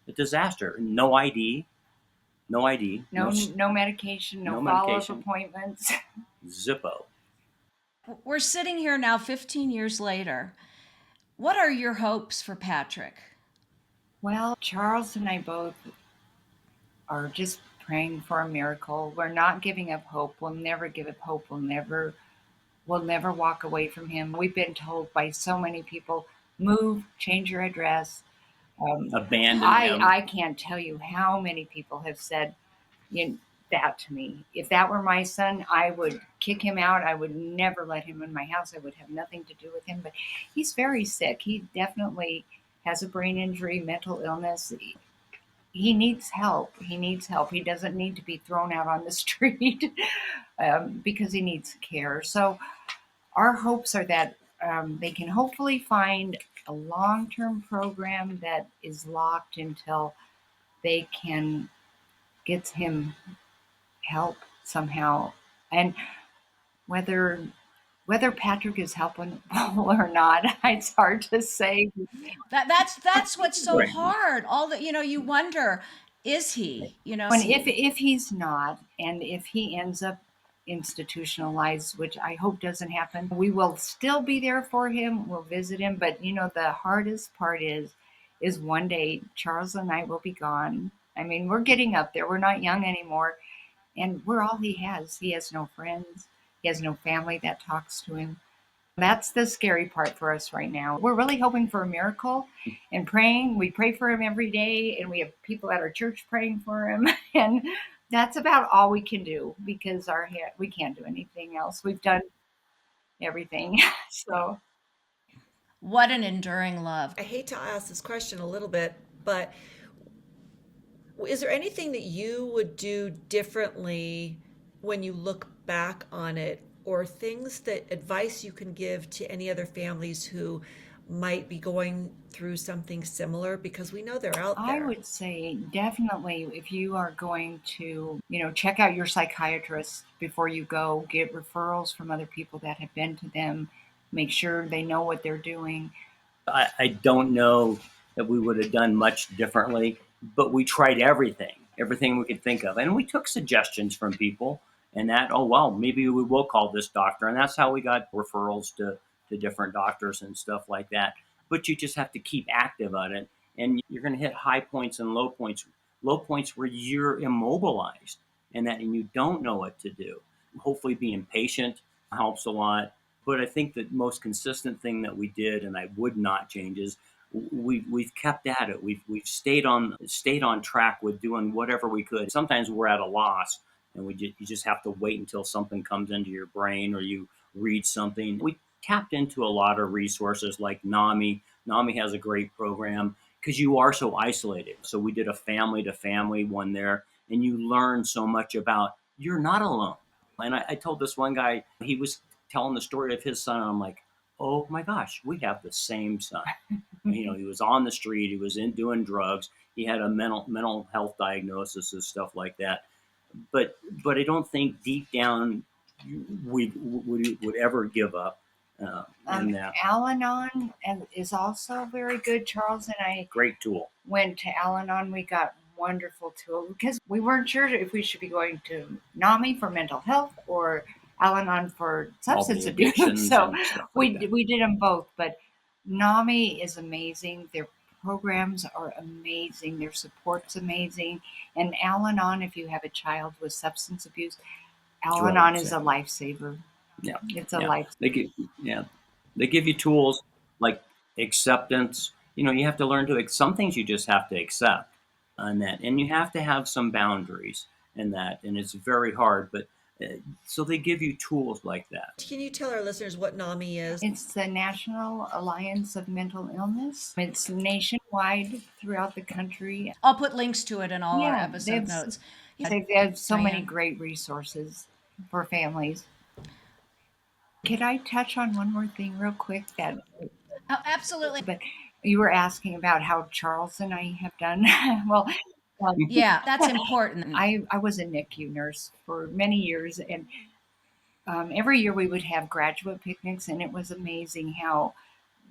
a disaster. No ID, no ID, No medication, no no follow-up medication, appointments. Zippo. We're sitting here now 15 years later. What are your hopes for Patrick? Well, Charles and I both are just praying for a miracle. We're not giving up hope. We'll never give up hope. We'll never walk away from him. We've been told by so many people, move, change your address. Abandon him. I can't tell you how many people have said that to me. If that were my son, I would kick him out. I would never let him in my house. I would have nothing to do with him. But he's very sick. He definitely has a brain injury, mental illness. He needs help. He needs help. He doesn't need to be thrown out on the street because he needs care. So our hopes are that they can hopefully find a long-term program that is locked until they can get him help somehow. And whether Patrick is helpful or not, it's hard to say. That's what's so Right. hard. All that, you wonder, is he? And if he's not, and if he ends up institutionalized, which I hope doesn't happen, we will still be there for him. We'll visit him. But the hardest part is one day Charles and I will be gone. I mean, we're getting up there. We're not young anymore. And we're all he has. He has no friends. He has no family that talks to him. That's the scary part for us right now. We're really hoping for a miracle and praying. We pray for him every day, and we have people at our church praying for him. And that's about all we can do because we can't do anything else. We've done everything. So What an enduring love. I hate to ask this question a little bit, but is there anything that you would do differently when you look back on it, or advice you can give to any other families who might be going through something similar? Because we know they're out there. I would say definitely if you are going to, check out your psychiatrist before you go, get referrals from other people that have been to them, make sure they know what they're doing. I don't know that we would have done much differently, but we tried everything we could think of. And we took suggestions from people and that, oh, well, maybe we will call this doctor. And that's how we got referrals to different doctors and stuff like that. But you just have to keep active on it. And you're going to hit high points and low points where you're immobilized and you don't know what to do. Hopefully being patient helps a lot. But I think the most consistent thing that we did, and I would not change, is we've kept at it. We've stayed on track with doing whatever we could. Sometimes we're at a loss, and you just have to wait until something comes into your brain or you read something. We tapped into a lot of resources like NAMI. NAMI has a great program because you are so isolated. So we did a family-to-family one there, and you learn so much about you're not alone. And I told this one guy, he was telling the story of his son, and I'm like, oh my gosh, we have the same son. He was on the street, he was doing drugs, he had a mental health diagnosis and stuff like that. But I don't think deep down we would ever give up. In that. Al-Anon is also very good. Charles and I Great tool. Went to Al-Anon. We got wonderful tool because we weren't sure if we should be going to NAMI for mental health or Al-Anon for substance abuse. So we did them both. But NAMI is amazing. Their programs are amazing. Their support's amazing. And Al-Anon, if you have a child with substance abuse, Al-Anon is a lifesaver. Yeah, it's a life. They give you tools like acceptance. You have to learn to. Some things you just have to accept, and you have to have some boundaries in that, and it's very hard. But so they give you tools like that. Can you tell our listeners what NAMI is? It's the National Alliance of Mental Illness. It's nationwide throughout the country. I'll put links to it in all our episode notes. They have so many great resources for families. Could I touch on one more thing real quick? Absolutely. But you were asking about how Charles and I have done. Well, Yeah, that's important. I was a NICU nurse for many years, and every year we would have graduate picnics, and it was amazing how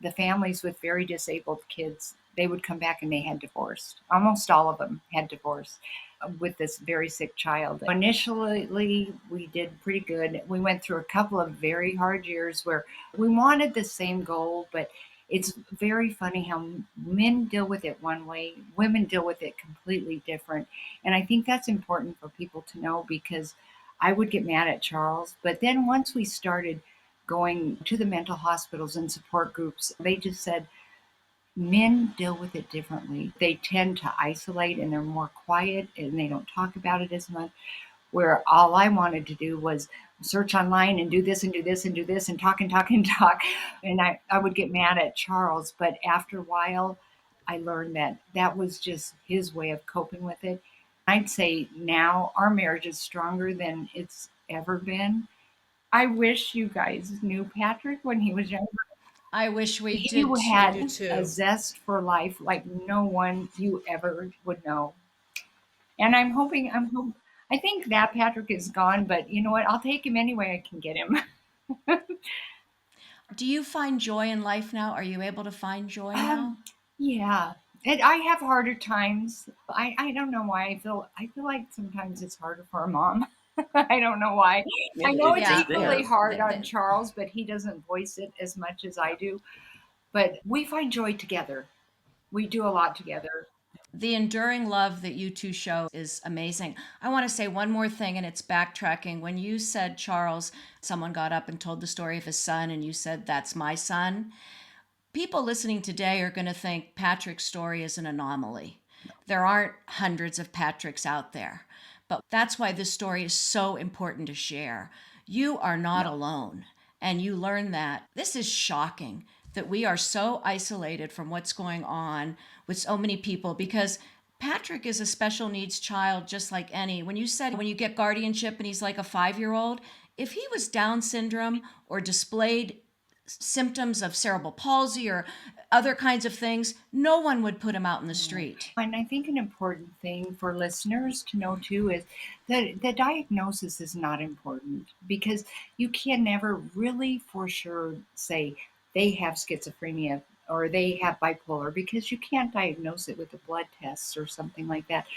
the families with very disabled kids, they would come back and they had divorced. Almost all of them had divorced with this very sick child. Initially, we did pretty good. We went through a couple of very hard years where we wanted the same goal, but it's very funny how men deal with it one way, women deal with it completely different. And I think that's important for people to know, because I would get mad at Charles. But then once we started going to the mental hospitals and support groups, they just said men deal with it differently. They tend to isolate and they're more quiet and they don't talk about it as much. Where all I wanted to do was search online and do this and do this and do this and talk and talk and talk. And I would get mad at Charles. But after a while, I learned that that was just his way of coping with it. I'd say now our marriage is stronger than it's ever been. I wish you guys knew Patrick when he was younger. I wish we He did I had do too. a too. zest for life like no one you ever would know. And I think that Patrick is gone, but you know what? I'll take him any way I can get him. Do you find joy in life now? Are you able to find joy now? Um, yeah. And I have harder times. I don't know why I feel like sometimes it's harder for a mom. I don't know why. I know It it's Yeah, just equally is. hard on Charles, but he doesn't voice it as much as I do. But we find joy together. We do a lot together. the enduring love that you two show is amazing. I want to say one more thing, and it's backtracking. When you said, Charles, someone got up and told the story of his son, and you said, "That's my son." People listening today are going to think Patrick's story is an anomaly. There aren't hundreds of Patricks out there. But that's why this story is so important to share. You are not No. alone. And you learn that. This is shocking that we are so isolated from what's going on with so many people, because Patrick is a special needs child just like any. When you said when you get guardianship and he's like a 5-year-old, if he was Down syndrome or displayed symptoms of cerebral palsy or other kinds of things, no one would put him out in the street. And I think an important thing for listeners to know too is that the diagnosis is not important, because you can never really for sure say they have schizophrenia or they have bipolar, because you can't diagnose it with a blood test or something like that.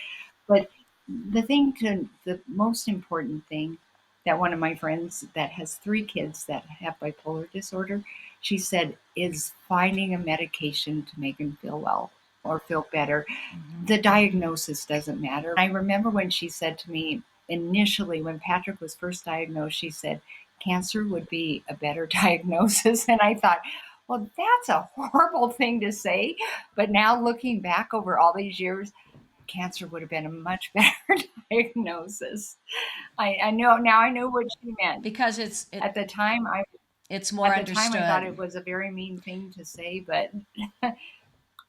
But the most important thing that one of my friends that has 3 kids that have bipolar disorder, she said, is finding a medication to make them feel well or feel better. The diagnosis doesn't matter. I remember when she said to me initially, when Patrick was first diagnosed, she said, cancer would be a better diagnosis. And I thought, well, that's a horrible thing to say. But now looking back over all these years, cancer would have been a much better diagnosis. I know now. I know what she meant. Because At the time, it's more I thought understood. it was a very mean thing to say, but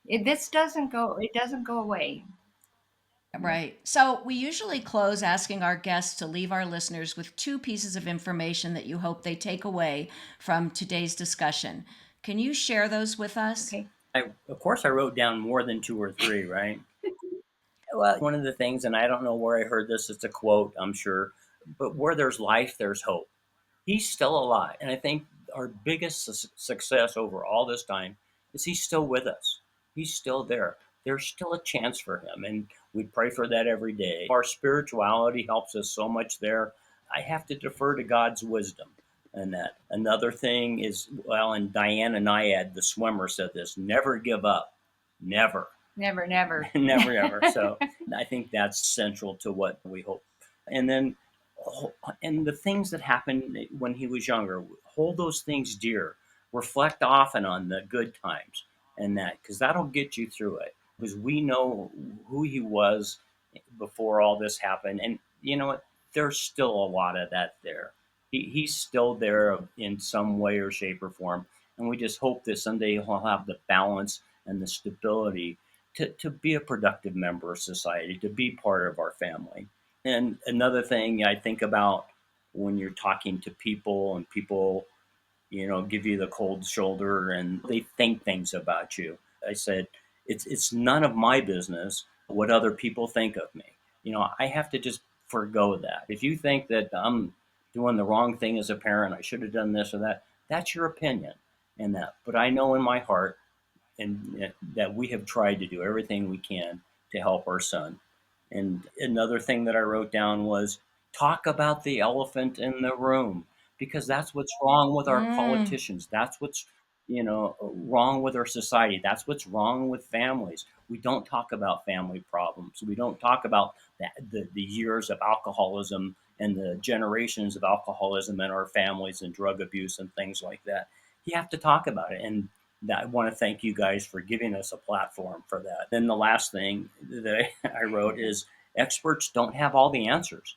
this doesn't go. It doesn't go away. Right. So we usually close asking our guests to leave our listeners with 2 pieces of information that you hope they take away from today's discussion. Can you share those with us? Okay. Of course, I wrote down more than 2 or 3, right? Well, one of the things, and I don't know where I heard this, it's a quote, I'm sure, but where there's life, there's hope. He's still alive. And I think our biggest success over all this time is he's still with us. He's still there. There's still a chance for him. And we pray for that every day. Our spirituality helps us so much there. I have to defer to God's wisdom in that. Another thing is, well, and Diana Nyad, the swimmer, said this: never give up. Never. Never, never. Never ever. So I think that's central to what we hope. And then, and the things that happened when he was younger, hold those things dear. Reflect often on the good times and that, because that'll get you through it. Because we know who he was before all this happened. And you know what? There's still a lot of that there. He's still there in some way or shape or form. And we just hope that someday he'll have the balance and the stability to be a productive member of society, to be part of our family. And another thing I think about when you're talking to people and people, give you the cold shoulder and they think things about you. I said, it's none of my business what other people think of me. I have to just forgo that. If you think that I'm doing the wrong thing as a parent, I should have done this or that, that's your opinion and that. But I know in my heart and that we have tried to do everything we can to help our son. And another thing that I wrote down was talk about the elephant in the room, because that's what's wrong with our Mm. politicians. That's what's wrong with our society. That's what's wrong with families. We don't talk about family problems. We don't talk about the years of alcoholism and the generations of alcoholism in our families and drug abuse and things like that. You have to talk about it. And I want to thank you guys for giving us a platform for that. Then the last thing that I wrote is experts don't have all the answers.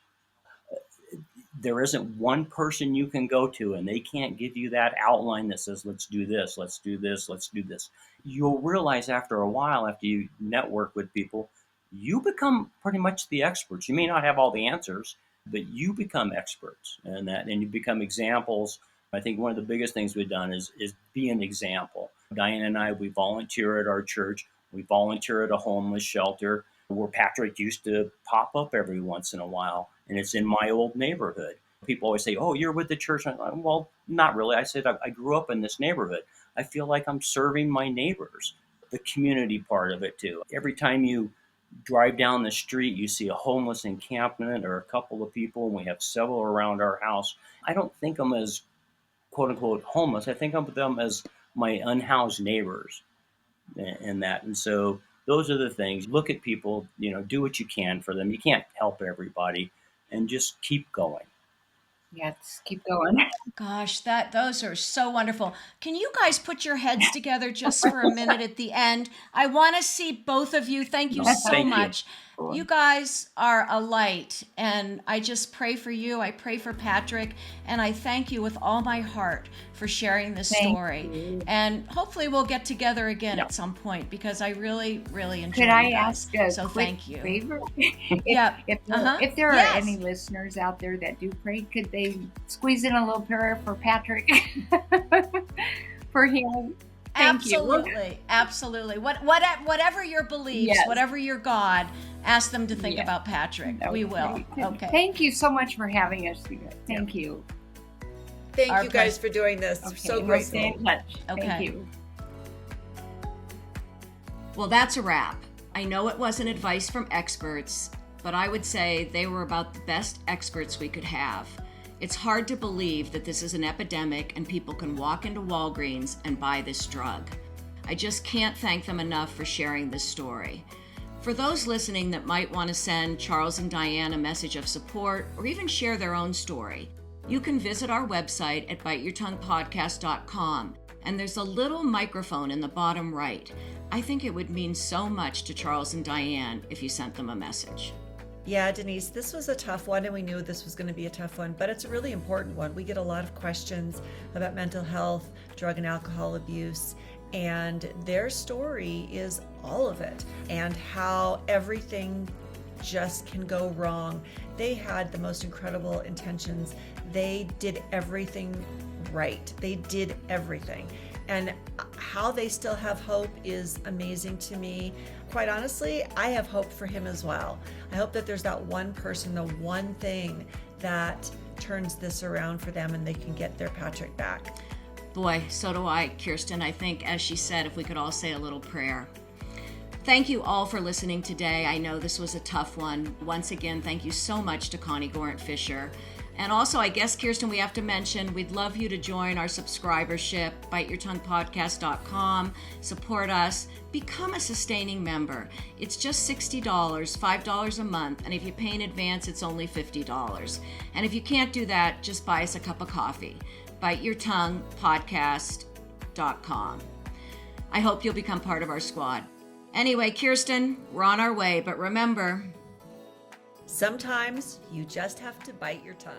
There isn't one person you can go to and they can't give you that outline that says, let's do this, let's do this, let's do this. You'll realize after a while, after you network with people, you become pretty much the experts. You may not have all the answers, but you become experts in that, and you become examples. I think one of the biggest things we've done is be an example. Diane and I, we volunteer at our church. We volunteer at a homeless shelter where Patrick used to pop up every once in a while, and it's in my old neighborhood. People always say, "Oh, you're with the church." I'm like, well, not really. I said, I grew up in this neighborhood. I feel like I'm serving my neighbors. The community part of it too. Every time you drive down the street, you see a homeless encampment or a couple of people, and we have several around our house. I don't think of them as quote unquote homeless. I think of them as my unhoused neighbors and that. And so those are the things. Look at people, do what you can for them. You can't help everybody, and just keep going. Yes, keep going. Gosh, those are so wonderful. Can you guys put your heads together just for a minute at the end? I want to see both of you. Thank you so Thank you. much. You guys are a light, and I just pray for you. I pray for Patrick, and I thank you with all my heart for sharing this story. You. And hopefully we'll get together again Yeah. at some point, because I really, really enjoy Could you I guys. ask a So quick thank you. favor? Yeah. If there are Yes. any listeners out there that do pray, could they squeeze in a little prayer for Patrick? For him? Thank you. Absolutely. Whatever your beliefs, Yes. whatever your God, ask them to think Yeah. about Patrick. We will. Okay. Thank you so much for having us. Thank you. Thank Our you guys for doing this. Okay, So we'll stay grateful. in touch. Okay. Thank you. Well, that's a wrap. I know it wasn't advice from experts, but I would say they were about the best experts we could have. It's hard to believe that this is an epidemic and people can walk into Walgreens and buy this drug. I just can't thank them enough for sharing this story. For those listening that might want to send Charles and Diane a message of support or even share their own story, you can visit our website at biteyourtonguepodcast.com, and there's a little microphone in the bottom right. I think it would mean so much to Charles and Diane if you sent them a message. Yeah, Denise, this was a tough one, and we knew this was going to be a tough one, but it's a really important one. We get a lot of questions about mental health, drug and alcohol abuse, and their story is all of it, and how everything just can go wrong. They had the most incredible intentions. They did everything right. They did everything. And how they still have hope is amazing to me. Quite honestly, I have hope for him as well. I hope that there's that one person, the one thing that turns this around for them and they can get their Patrick back. Boy, so do I, Kirsten. I think, as she said, if we could all say a little prayer. Thank you all for listening today. I know this was a tough one. Once again, thank you so much to Connie Gorant-Fisher. And also, I guess, Kirsten, we have to mention, we'd love you to join our subscribership, biteyourtonguepodcast.com, support us, become a sustaining member. It's just $60, $5 a month, and if you pay in advance, it's only $50. And if you can't do that, just buy us a cup of coffee, biteyourtonguepodcast.com. I hope you'll become part of our squad. Anyway, Kirsten, we're on our way, but remember, Sometimes you just have to bite your tongue.